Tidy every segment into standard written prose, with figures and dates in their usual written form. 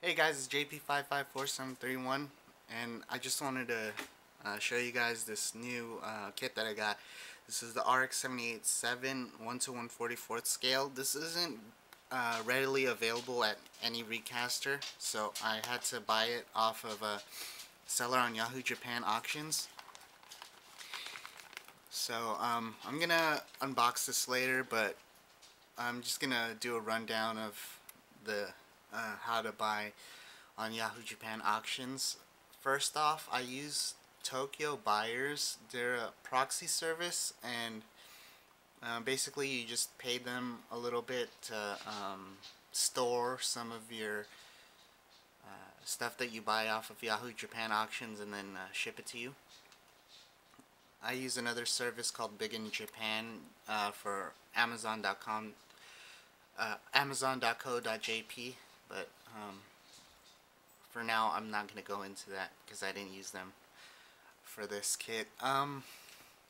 Hey guys, it's JP554731, and I just wanted to show you guys this new kit that I got. This is the RX-78-7 1/144th scale. This isn't readily available at any recaster, so I had to buy it off of a seller on Yahoo Japan auctions. So I'm gonna unbox this later, but I'm just gonna do a rundown of the how to buy on Yahoo Japan auctions. First off, I use Tokyo Buyers. They're a proxy service, and basically you just pay them a little bit to store some of your stuff that you buy off of Yahoo Japan auctions and then ship it to you. I use another service called Big in Japan for Amazon.com, Amazon.co.jp, but for now I'm not going to go into that because I didn't use them for this kit.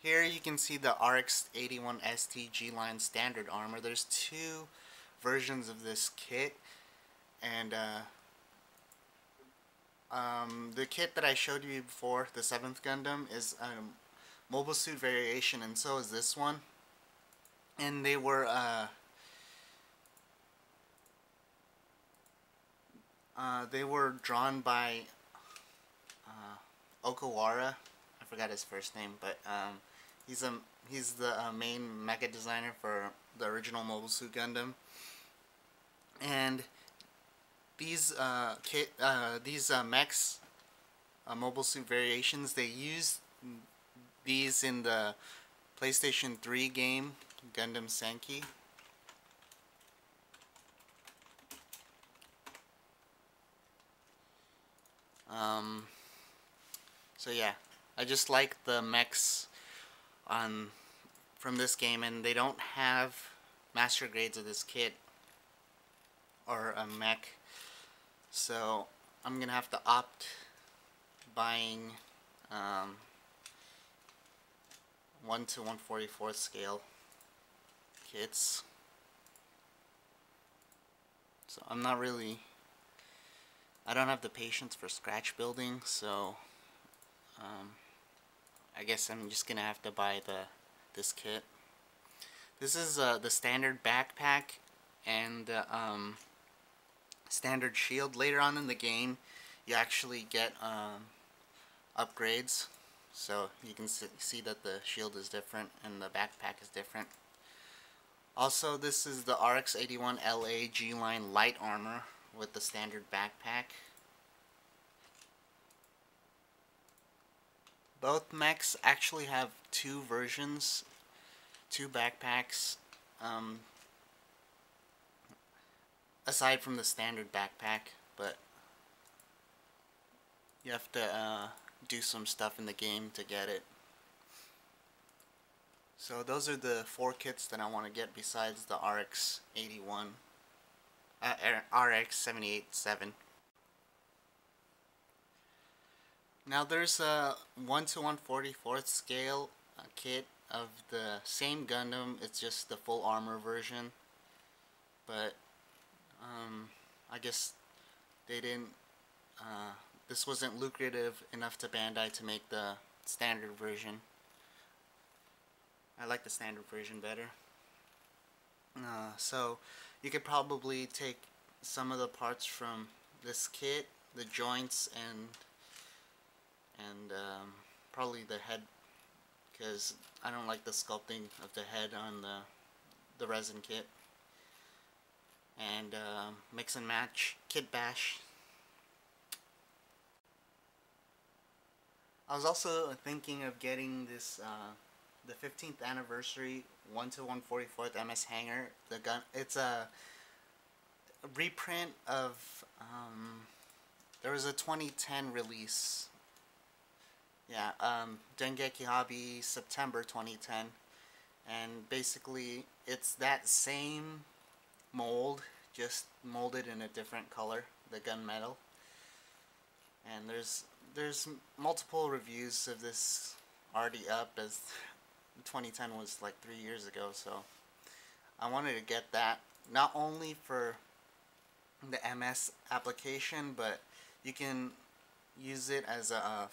Here you can see the RX-81 G line standard armor. There's two versions of this kit, and the kit that I showed you before, the 7th Gundam, is a mobile suit variation, and so is this one. And they were drawn by Okawara. I forgot his first name, but he's the main mecha designer for the original Mobile Suit Gundam. And these mechs, Mobile Suit variations, they used these in the PlayStation 3 game Gundam Senki. So yeah, I just like the mechs from this game, and they don't have master grades of this kit or a mech, so I'm gonna have to opt buying 1/144th scale kits. So I don't have the patience for scratch building, so I guess I'm just gonna have to buy this kit. This is the standard backpack and the standard shield. Later on in the game, you actually get upgrades, so you can see that the shield is different and the backpack is different. Also, this is the RX-81 LA G line light armor with the standard backpack. Both mechs actually have two versions, two backpacks, aside from the standard backpack, but you have to do some stuff in the game to get it. So those are the four kits that I want to get besides the RX-78-7. Now there's a 1/144th scale kit of the same Gundam. It's just the full armor version, but I guess they didn't. This wasn't lucrative enough to Bandai to make the standard version. I like the standard version better. So you could probably take some of the parts from this kit, the joints and probably the head, because I don't like the sculpting of the head on the resin kit, and mix and match kit bash. I was also thinking of getting this the 15th anniversary 1/144th MS Hanger. It's a reprint of there was a 2010 release. Yeah, Dengeki Hobby September 2010, and basically it's that same mold, just molded in a different color, the gunmetal. And there's multiple reviews of this already up, as 2010 was like 3 years ago, so I wanted to get that, not only for the MS application, but you can use it as a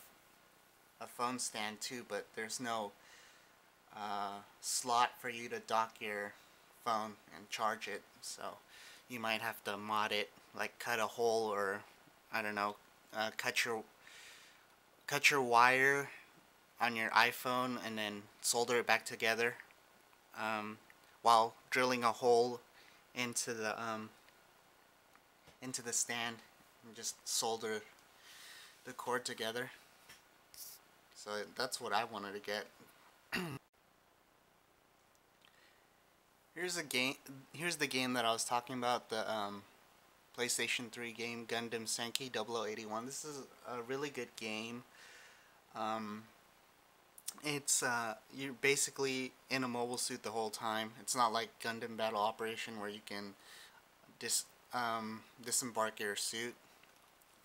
phone stand too, but there's no slot for you to dock your phone and charge it, so you might have to mod it, like cut a hole, or I don't know, cut your wire on your iPhone and then solder it back together, while drilling a hole into the stand, and just solder the cord together. So that's what I wanted to get. Here's a game. Here's the game that I was talking about. The PlayStation 3 game, Gundam Senki 0081. This is a really good game. It's you're basically in a mobile suit the whole time. It's not like Gundam Battle Operation where you can disembark your suit,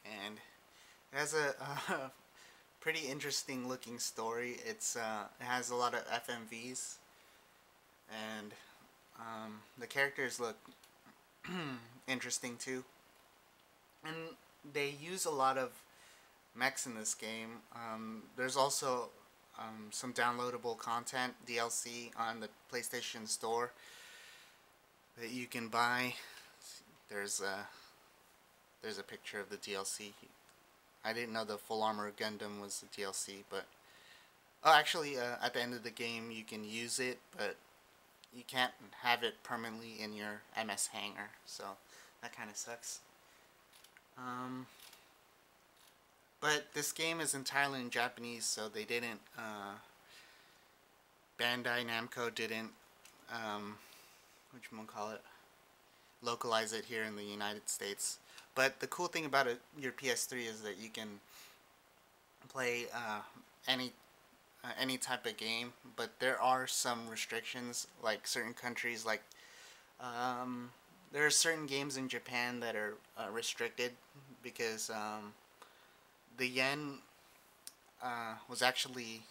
and it has a pretty interesting looking story. It has a lot of FMVs, and the characters look interesting too, and they use a lot of mechs in this game. There's also some downloadable content, DLC, on the PlayStation Store that you can buy. There's a picture of the DLC. I didn't know the Full Armor Gundam was the DLC, but actually, at the end of the game you can use it, but you can't have it permanently in your MS hangar, so that kind of sucks. But this game is entirely in Japanese, so they didn't, Bandai Namco didn't, whatchamacallit, localize it here in the United States. But the cool thing about your PS3 is that you can play any type of game, but there are some restrictions, like certain countries, like there are certain games in Japan that are restricted because the yen was actually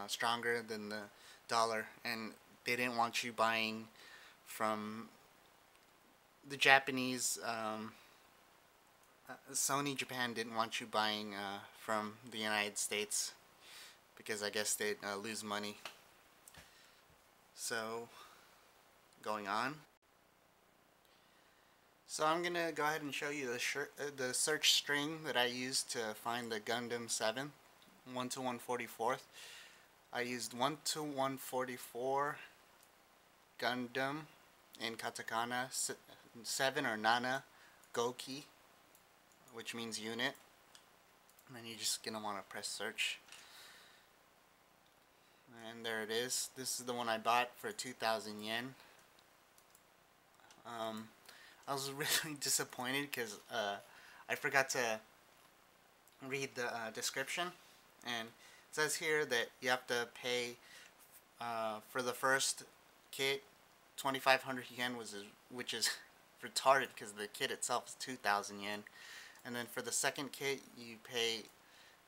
stronger than the dollar, and they didn't want you buying from the Japanese. Sony Japan didn't want you buying from the United States because I guess they'd lose money. So, going on. So I'm gonna go ahead and show you the search string that I used to find the Gundam 7th, 1 to 144th. I used 1 to 144 Gundam in katakana, 7 or Nana Goki, which means unit. And then you're just gonna want to press search. And there it is. This is the one I bought for 2,000 yen. I was really disappointed because I forgot to read the description, and it says here that you have to pay for the first kit 2,500 yen, which is retarded because the kit itself is 2,000 yen, and then for the second kit you pay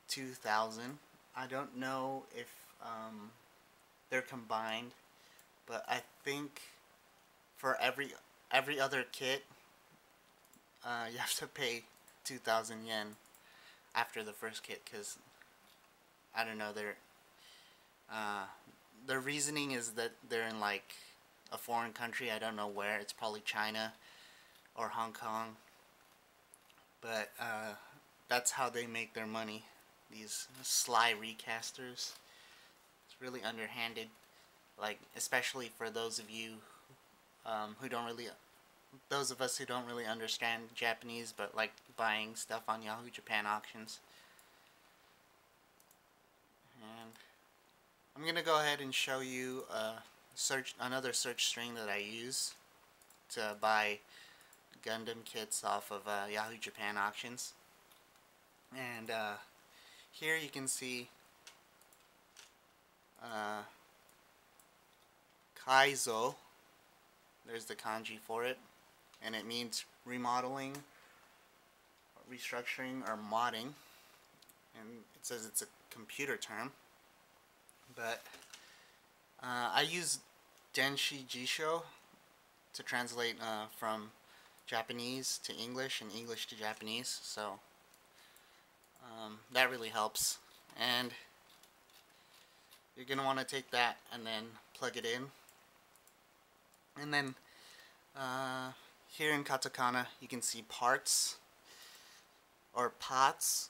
2,000. I don't know if they're combined, but I think for every other kit you have to pay 2,000 yen after the first kit, because I don't know, their reasoning is that they're in like a foreign country. I don't know where. It's probably China or Hong Kong, but that's how they make their money, these sly recasters. It's really underhanded, like especially for those of you those of us who don't really understand Japanese but like buying stuff on Yahoo Japan auctions. And I'm gonna go ahead and show you another search string that I use to buy Gundam kits off of Yahoo Japan auctions. And here you can see Kaizo. There's the kanji for it, and it means remodeling, restructuring, or modding, and it says it's a computer term, but I use Denshi Jisho to translate from Japanese to English and English to Japanese, so that really helps. And you're going to want to take that and then plug it in. And then here in katakana you can see parts or pots,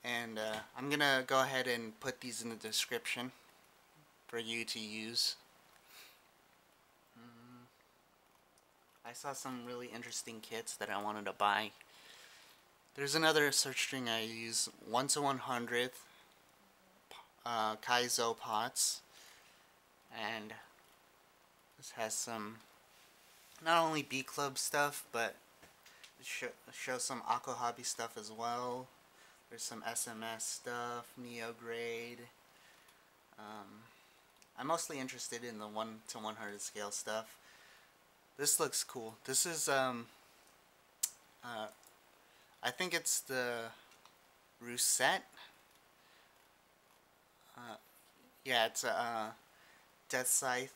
and I'm going to go ahead and put these in the description for you to use. I saw some really interesting kits that I wanted to buy. There's another search string I use, 1 to 100th Kaizo pots, and this has some not only B Club stuff, but it shows some Aqua Hobby stuff as well. There's some SMS stuff, Neo Grade. I'm mostly interested in the 1 to 100 scale stuff. This looks cool. This is I think it's the Rousette. Yeah, it's a Death Scythe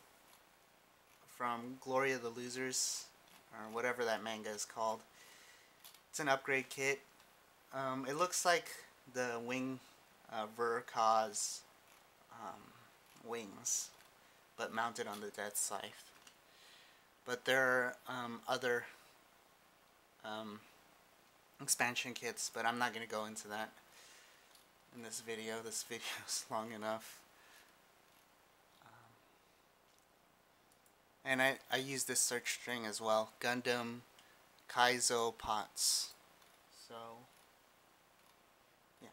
from Glory of the Losers, or whatever that manga is called. It's an upgrade kit. It looks like the wing Verkaz wings, but mounted on the Death Scythe. But there are other expansion kits, but I'm not going to go into that in this video. This video is long enough. And I use this search string as well, Gundam Kaizo pots. So yeah.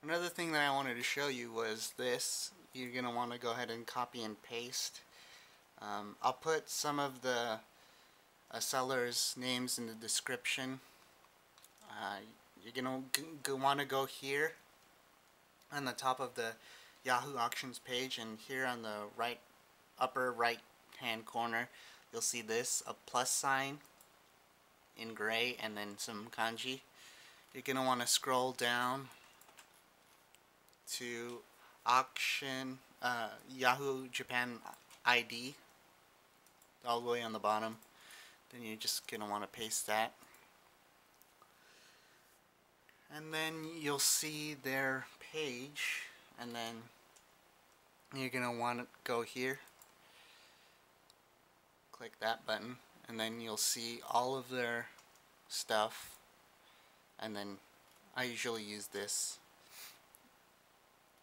Another thing that I wanted to show you was this. You're going to want to go ahead and copy and paste. I'll put some of the sellers' names in the description. You're going to want to go here on the top of the Yahoo auctions page, and here on the upper right hand corner you'll see this, a plus sign in gray and then some kanji. You're going to want to scroll down to auction Yahoo Japan ID all the way on the bottom. Then you're just going to want to paste that, and then you'll see their page, and then you're going to want to go here, click that button, and then you'll see all of their stuff. And then I usually use this,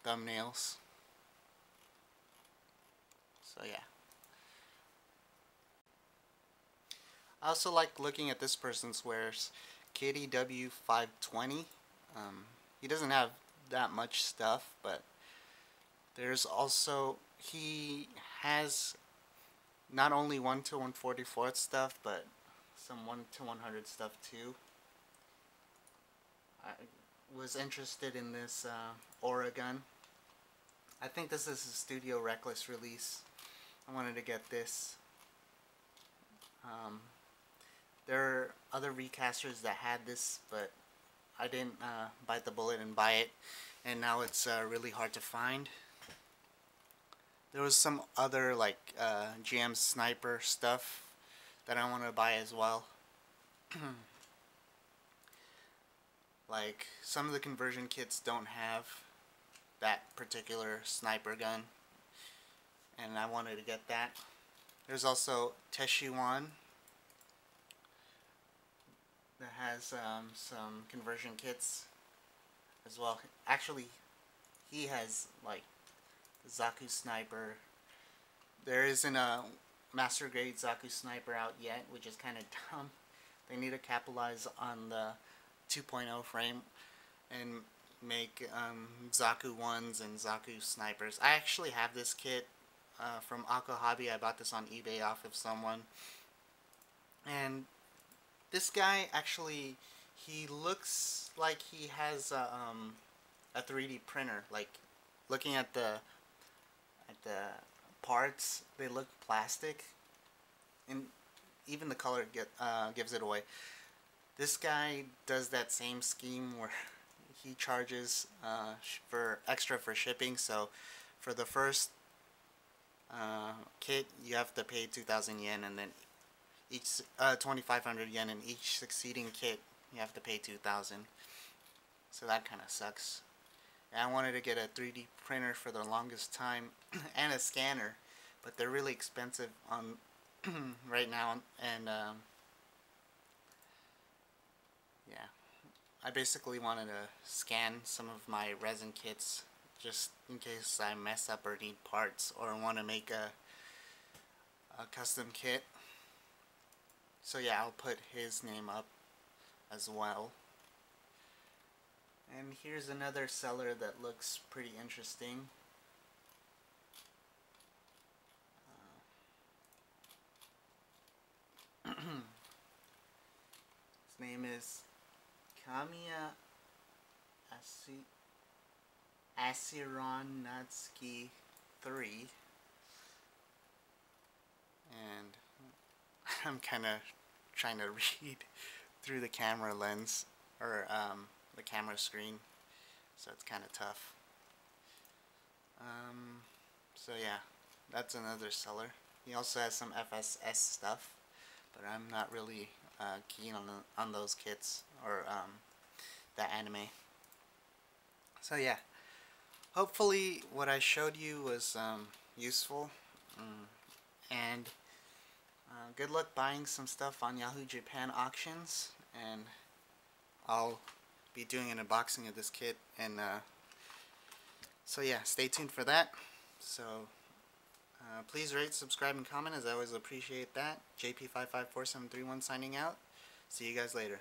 thumbnails. So yeah. I also like looking at this person's wares, KDW520. He doesn't have that much stuff, but there's also, he has not only 1 to 1/44 stuff, but some 1 to 100 stuff too. I was interested in this Oregon. I think this is a Studio Reckless release. I wanted to get this. There are other recasters that had this, but I didn't bite the bullet and buy it, and now it's really hard to find. There was some other like GM Sniper stuff that I wanted to buy as well. Like some of the conversion kits don't have that particular sniper gun, and I wanted to get that. There's also Teshuan that has some conversion kits as well. Actually, he has like Zaku Sniper. There isn't a master grade Zaku Sniper out yet, which is kind of dumb. They need to capitalize on the 2.0 frame and make Zaku 1s and Zaku Snipers. I actually have this kit from Aqua Hobby. I bought this on eBay off of someone. And this guy actually, he looks like he has a 3D printer. Like looking at the parts, they look plastic, and even the color gives it away. This guy does that same scheme where he charges for extra for shipping. So for the first kit, you have to pay 2,000 yen, and then each 2,500 yen, and each succeeding kit you have to pay 2,000. So that kind of sucks. And I wanted to get a 3D printer for the longest time and a scanner, but they're really expensive on right now, and yeah, I basically wanted to scan some of my resin kits just in case I mess up or need parts or want to make a custom kit. So yeah, I'll put his name up as well. And here's another seller that looks pretty interesting. His name is Kamiya Asironatsuki 3. And I'm kind of trying to read through the camera lens, or the camera screen, so it's kind of tough. So yeah, that's another seller. He also has some FSS stuff, but I'm not really keen on those kits or that anime. So yeah, hopefully what I showed you was useful, and good luck buying some stuff on Yahoo Japan auctions, and I'll be doing an unboxing of this kit, and so yeah, stay tuned for that. So please rate, subscribe, and comment, as I always appreciate that. JP554731 signing out. See you guys later.